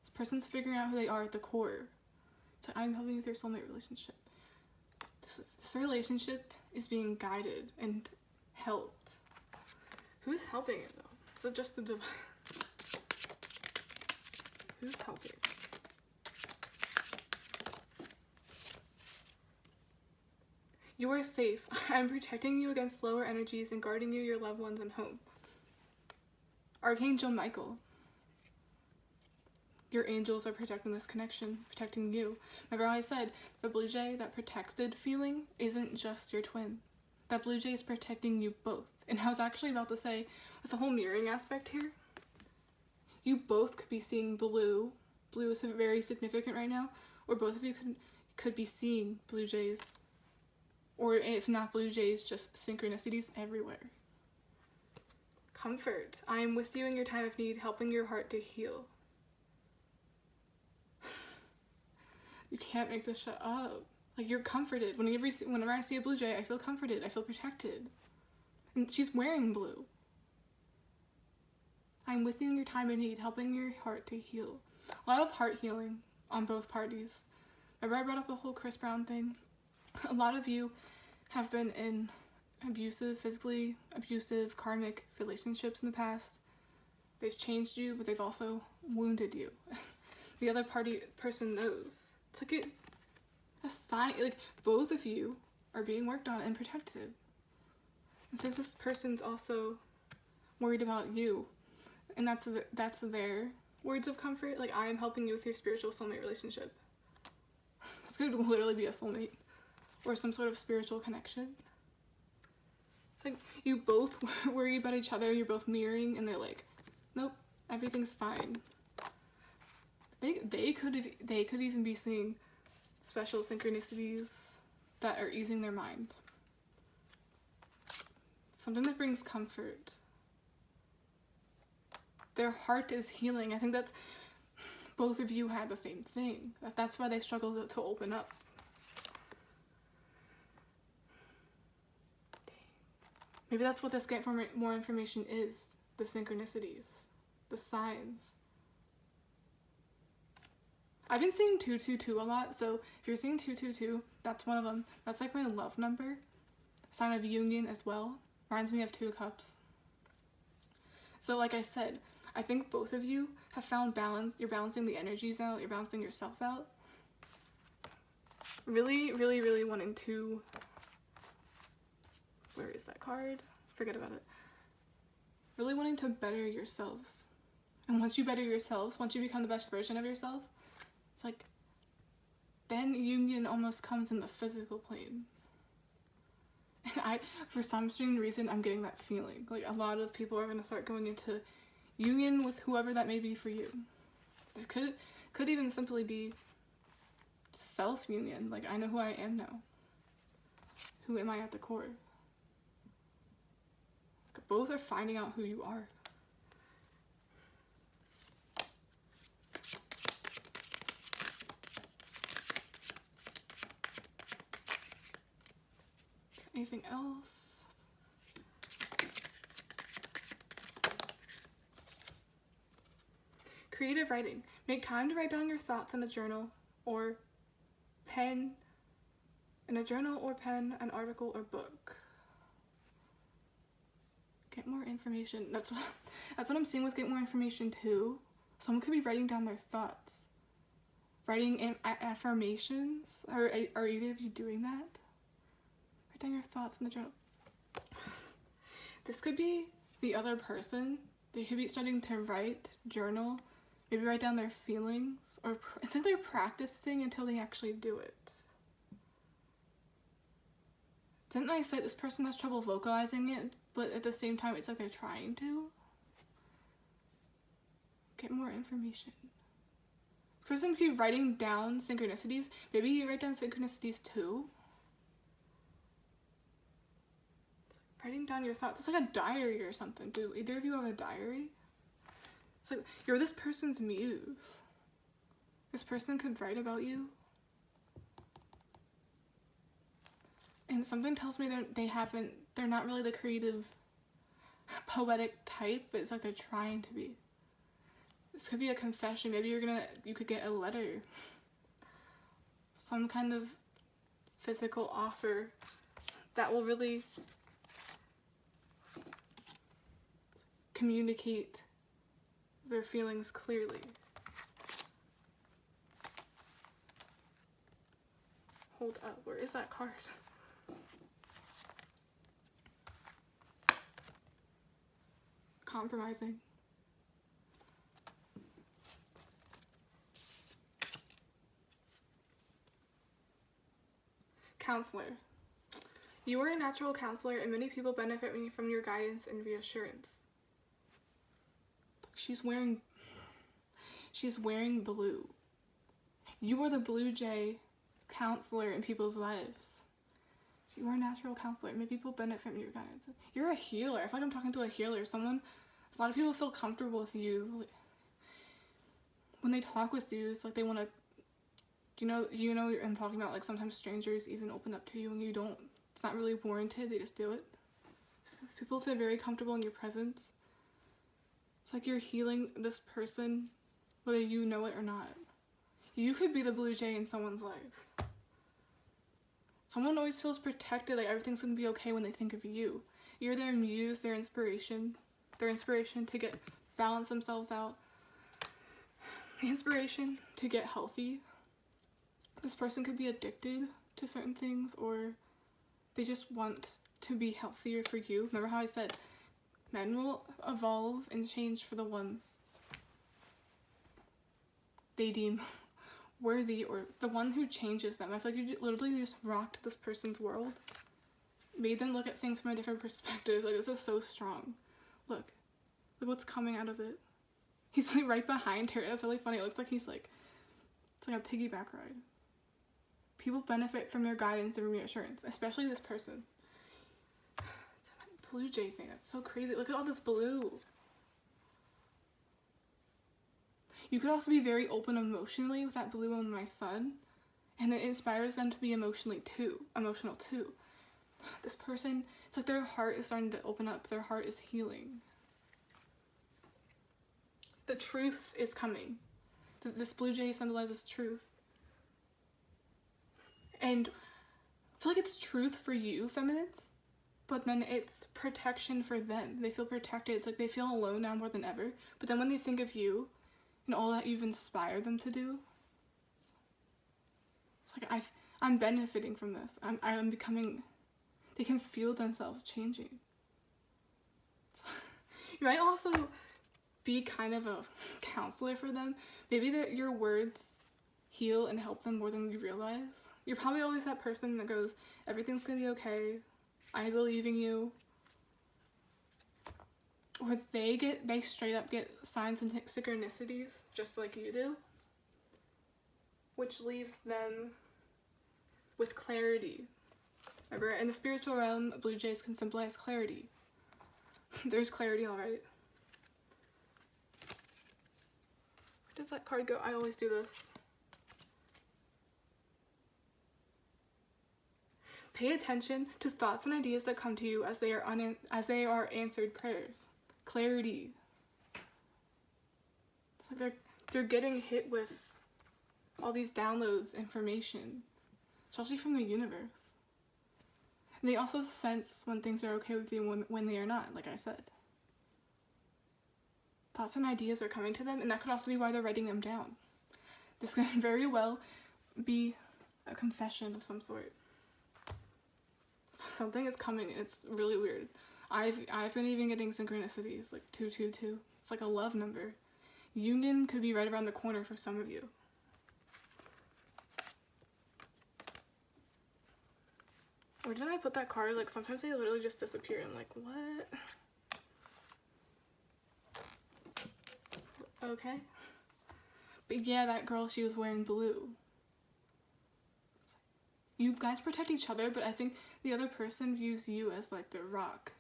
This person's figuring out who they are at the core. So I'm helping you with your soulmate relationship. This relationship is being guided and helped. Who's helping it though? Is it just the divine? Who's helping? You are safe. I'm protecting you against lower energies and guarding you, your loved ones, and home. Archangel Michael. Your angels are protecting this connection, protecting you. Remember how I said the blue jay, that protected feeling, isn't just your twin. That blue jay is protecting you both. And I was actually about to say, with the whole mirroring aspect here, you both could be seeing blue. Blue is very significant right now. Or both of you could be seeing blue jays Or if not blue jays, just synchronicities everywhere. Comfort. I am with you in your time of need, helping your heart to heal. You can't make this shit up. Like, you're comforted. Whenever I see a blue jay, I feel comforted. I feel protected. And she's wearing blue. I'm with you in your time of need, helping your heart to heal. A lot of heart healing on both parties. Remember I brought up the whole Chris Brown thing? A lot of you have been in abusive, physically abusive, karmic relationships in the past. They've changed you, but they've also wounded you. The other person knows. It's like a sign, like both of you are being worked on and protected. And so this person's also worried about you, and that's their words of comfort. Like, I am helping you with your spiritual soulmate relationship. This could literally be a soulmate or some sort of spiritual connection. It's like you both worry about each other, you're both mirroring, and they're like, nope, everything's fine. They could even be seeing special synchronicities that are easing their mind. Something that brings comfort. Their heart is healing. I think that's, both of you had the same thing. That's why they struggle to open up. Maybe that's what this get for more information is. The synchronicities. The signs. I've been seeing 222 a lot, so if you're seeing 222, that's one of them. That's like my love number. Sign of union as well. Reminds me of 2 cups. So like I said, I think both of you have found balance. You're balancing the energies out. You're balancing yourself out. Really, really, really wanting to... Where is that card? Forget about it. Really wanting to better yourselves. And once you better yourselves, once you become the best version of yourself, it's like, then union almost comes in the physical plane. And for some strange reason, I'm getting that feeling. Like, a lot of people are going to start going into union with whoever that may be for you. It could even simply be self-union. Like, I know who I am now. Who am I at the core? Both are finding out who you are. Anything else? Creative writing. Make time to write down your thoughts in a journal or pen, an article, or book. Get more information. That's what I'm seeing with get more information too. Someone could be writing down their thoughts. Writing affirmations. Are either of you doing that? Write down your thoughts in the journal. This could be the other person. They could be starting to write, journal, maybe write down their feelings, or it's like they're practicing until they actually do it. Didn't I say this person has trouble vocalizing it, but at the same time it's like they're trying to? Get more information. This person could be writing down synchronicities. Maybe you write down synchronicities too. Writing down your thoughts. It's like a diary or something. Do either of you have a diary? It's like you're this person's muse. This person could write about you. And something tells me they're not really the creative, poetic type, but it's like they're trying to be. This could be a confession. Maybe you could get a letter. Some kind of physical offer that will really communicate their feelings clearly. Hold up, where is that card? Compromising. Counselor. You are a natural counselor and many people benefit from your guidance and reassurance. She's wearing blue. You are the blue jay counselor in people's lives. You are a natural counselor. Maybe people benefit from your guidance. You're a healer. I feel like I'm talking to a healer. Someone, a lot of people feel comfortable with you. When they talk with you, it's like they want to, I'm talking about, like, sometimes strangers even open up to you and you don't, it's not really warranted, they just do it. People feel very comfortable in your presence. It's like you're healing this person, whether you know it or not. You could be the blue jay in someone's life. Someone always feels protected, like everything's gonna be okay when they think of you. You're their muse, their inspiration to get balance themselves out, the inspiration to get healthy. This person could be addicted to certain things, or they just want to be healthier for you. Remember how I said men will evolve and change for the ones they deem worthy, or the one who changes them. I feel like you literally just rocked this person's world, made them look at things from a different perspective. Like, this is so strong. Look what's coming out of it. He's like right behind her. That's really funny. It looks like he's like, it's like a piggyback ride. People benefit from your guidance and reassurance, especially this person. It's a blue jay thing. That's so crazy. Look at all this blue. You could also be very open emotionally with that blue on my sun, and it inspires them to be emotional too. This person, it's like their heart is starting to open up. Their heart is healing. The truth is coming. This blue jay symbolizes truth. And I feel like it's truth for you, feminines, but then it's protection for them. They feel protected. It's like they feel alone now more than ever. But then when they think of you and all that you've inspired them to do, it's like I'm benefiting from this. I'm becoming, they can feel themselves changing. So, you might also be kind of a counselor for them. Maybe that your words heal and help them more than you realize. You're probably always that person that goes, everything's gonna be okay, I believe in you. Or they straight up get signs and synchronicities just like you do, which leaves them with clarity. Remember, in the spiritual realm, blue jays can symbolize clarity. There's clarity, alright. Where did that card go? I always do this. Pay attention to thoughts and ideas that come to you as they are answered prayers. Clarity. It's like they're getting hit with all these downloads, information, especially from the universe. And they also sense when things are okay with you and when they are not, like I said. Thoughts and ideas are coming to them, and that could also be why they're writing them down. This could very well be a confession of some sort. Something is coming. It's really weird. I've been even getting synchronicities, like 222. It's like a love number. Union could be right around the corner for some of you. Where did I put that card? Like, sometimes they literally just disappear. I'm like, what? Okay. But yeah, that girl, she was wearing blue. You guys protect each other, but I think the other person views you as like the rock.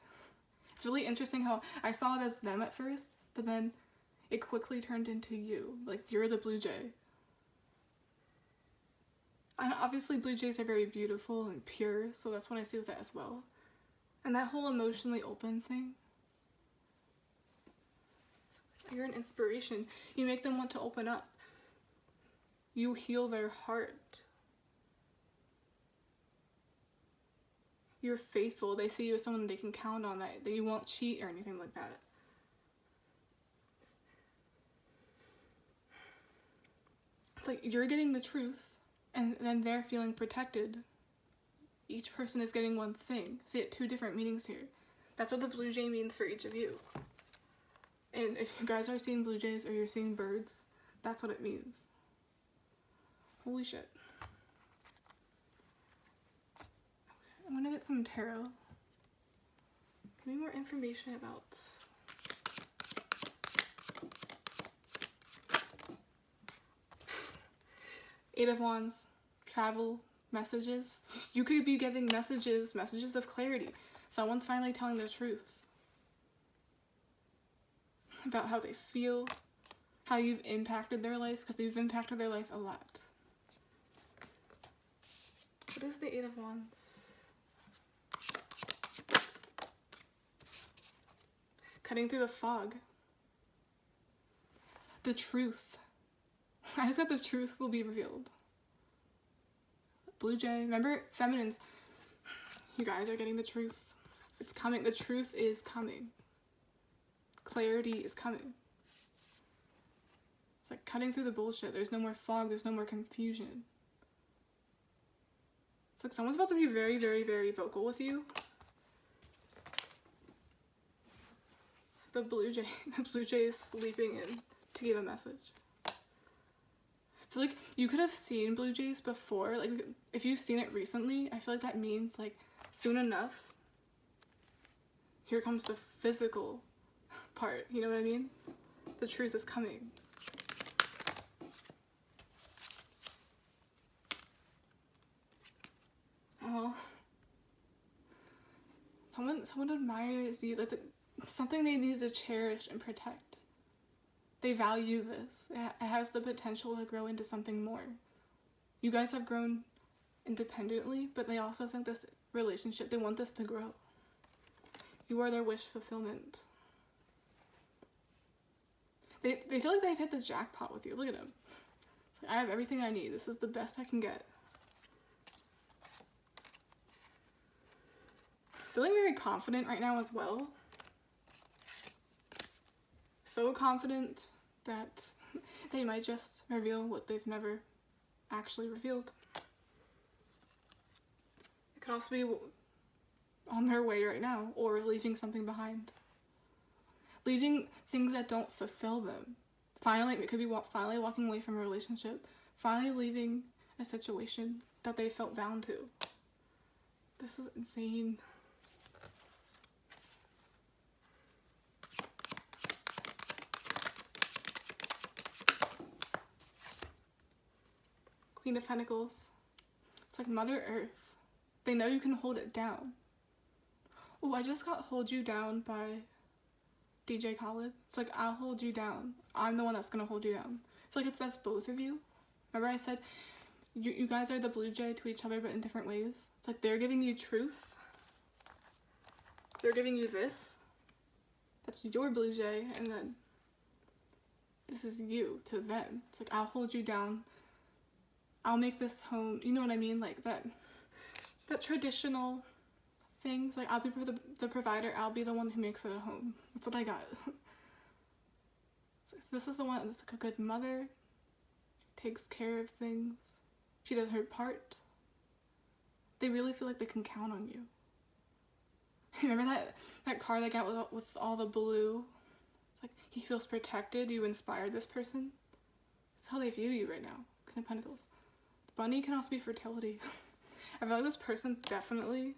It's really interesting how I saw it as them at first, but then it quickly turned into you. Like, you're the blue jay. And obviously blue jays are very beautiful and pure, so that's what I see with that as well. And that whole emotionally open thing. You're an inspiration. You make them want to open up. You heal their heart. You're faithful. They see you as someone they can count on, that you won't cheat or anything like that. It's like you're getting the truth, and then they're feeling protected. Each person is getting one thing. See, it 2 different meanings here. That's what the blue jay means for each of you. And if you guys are seeing blue jays or you're seeing birds, that's what it means. Holy shit. I'm gonna get some tarot. Give me more information about Eight of Wands, travel, messages. You could be getting messages of clarity. Someone's finally telling the truth about how they feel, how you've impacted their life, because you've impacted their life a lot. What is the Eight of Wands? Cutting through the fog. The truth. I just got the truth will be revealed. Blue Jay. Remember, feminines, you guys are getting the truth. It's coming. The truth is coming. Clarity is coming. It's like cutting through the bullshit. There's no more fog. There's no more confusion. It's like someone's about to be very, very, very vocal with you. The Blue Jay is sleeping in to give a message. I feel like you could have seen Blue Jays before. Like, if you've seen it recently, I feel like that means, like, soon enough, here comes the physical part. You know what I mean? The truth is coming. Oh. Someone admires you. That's something they need to cherish and protect. They value this. It has the potential to grow into something more. You guys have grown independently, but they also think this relationship, they want this to grow. You are their wish fulfillment. They feel like they've hit the jackpot with you. Look at them. Like, I have everything I need. This is the best I can get. Feeling very confident right now as well. So confident that they might just reveal what they've never actually revealed. It could also be on their way right now, or leaving something behind. Leaving things that don't fulfill them. Finally, it could be finally walking away from a relationship. Finally leaving a situation that they felt bound to. This is insane. Queen of Pentacles. It's like Mother Earth. They know you can hold it down. Oh, I just got Hold You Down by DJ Khaled. It's like, I'll hold you down. I'm the one that's gonna hold you down. I feel like that's both of you. Remember I said you guys are the Blue Jay to each other, but in different ways. It's like they're giving you truth. They're giving you this. That's your Blue Jay, and then this is you to them. It's like, I'll hold you down. I'll make this home. You know what I mean? Like that traditional things. Like, I'll be the provider. I'll be the one who makes it a home. That's what I got. So this is the one that's like a good mother. Takes care of things. She does her part. They really feel like they can count on you. Remember that card I got with all the blue? It's like, he feels protected. You inspired this person. That's how they view you right now. Queen of Pentacles. Bunny can also be fertility. I feel like this person definitely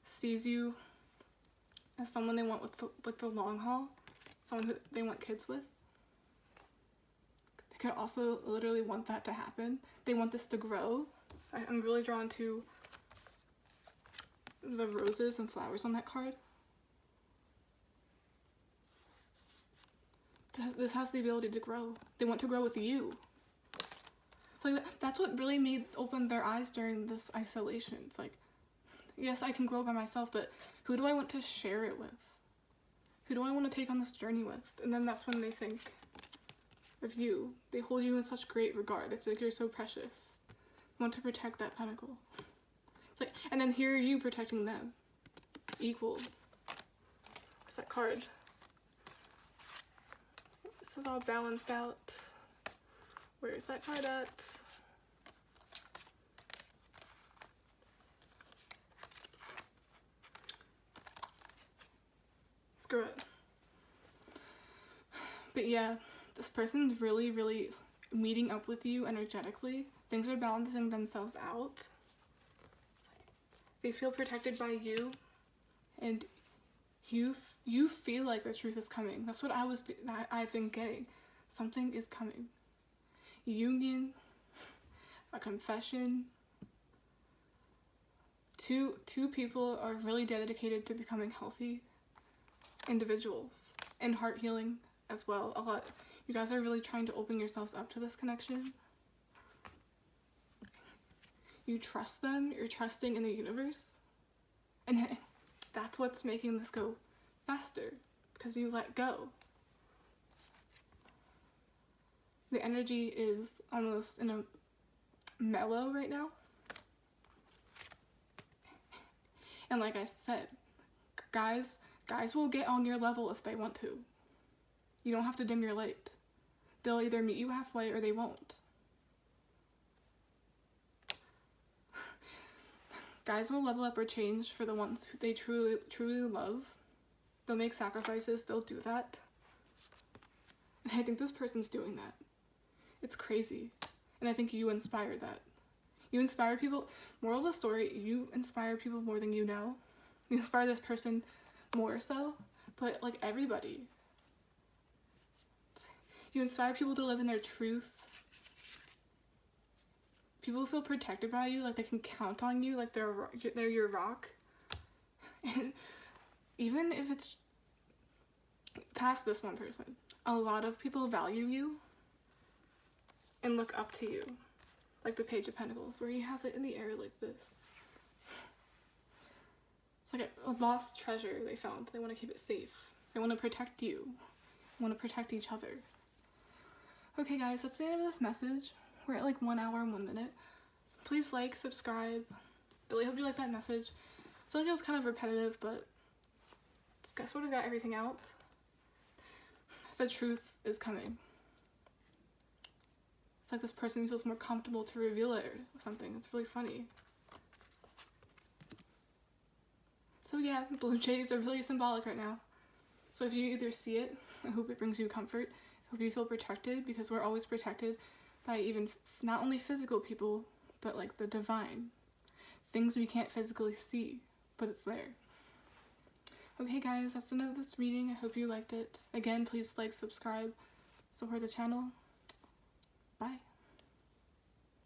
sees you as someone they want with the long haul. Someone who they want kids with. They could also literally want that to happen. They want this to grow. I'm really drawn to the roses and flowers on that card. This has the ability to grow. They want to grow with you. Like, that's what really opened their eyes during this isolation. It's like, yes, I can grow by myself, but who do I want to share it with? Who do I want to take on this journey with? And then that's when they think of you. They hold you in such great regard. It's like you're so precious. I want to protect that pentacle. It's like, and then here are you protecting them. Equal. What's that card? This is all balanced out. Where is that card at? Screw it. But yeah, this person's really, really meeting up with you energetically. Things are balancing themselves out. They feel protected by you, and you feel like the truth is coming. That's what I've been getting. Something is coming. Union, a confession, Two people are really dedicated to becoming healthy individuals and heart healing as well. A lot. You guys are really trying to open yourselves up to this connection. You trust them, you're trusting in the universe. And that's what's making this go faster, because you let go. The energy is almost in a mellow right now. And like I said, guys will get on your level if they want to. You don't have to dim your light. They'll either meet you halfway or they won't. Guys will level up or change for the ones who they truly love. They'll make sacrifices, they'll do that. And I think this person's doing that. It's crazy. And I think you inspire that. You inspire people. Moral of the story, you inspire people more than you know. You inspire this person more so, but like everybody. You inspire people to live in their truth. People feel protected by you, like they can count on you, like they're your rock. And even if it's past this one person, a lot of people value you and look up to you. Like the Page of Pentacles, where he has it in the air like this. It's like a lost treasure they found. They want to keep it safe. They want to protect you. They want to protect each other. Okay guys, that's the end of this message. We're at like 1 hour and 1 minute. Please like, subscribe. Really hope you like that message. I feel like it was kind of repetitive, but I sort of got everything out. The truth is coming. It's like this person feels more comfortable to reveal it or something. It's really funny. So yeah, blue jays are really symbolic right now. So if you either see it, I hope it brings you comfort. I hope you feel protected, because we're always protected by even not only physical people, but like the divine. Things we can't physically see, but it's there. Okay guys, that's the end of this reading. I hope you liked it. Again, please like, subscribe, support the channel. Bye.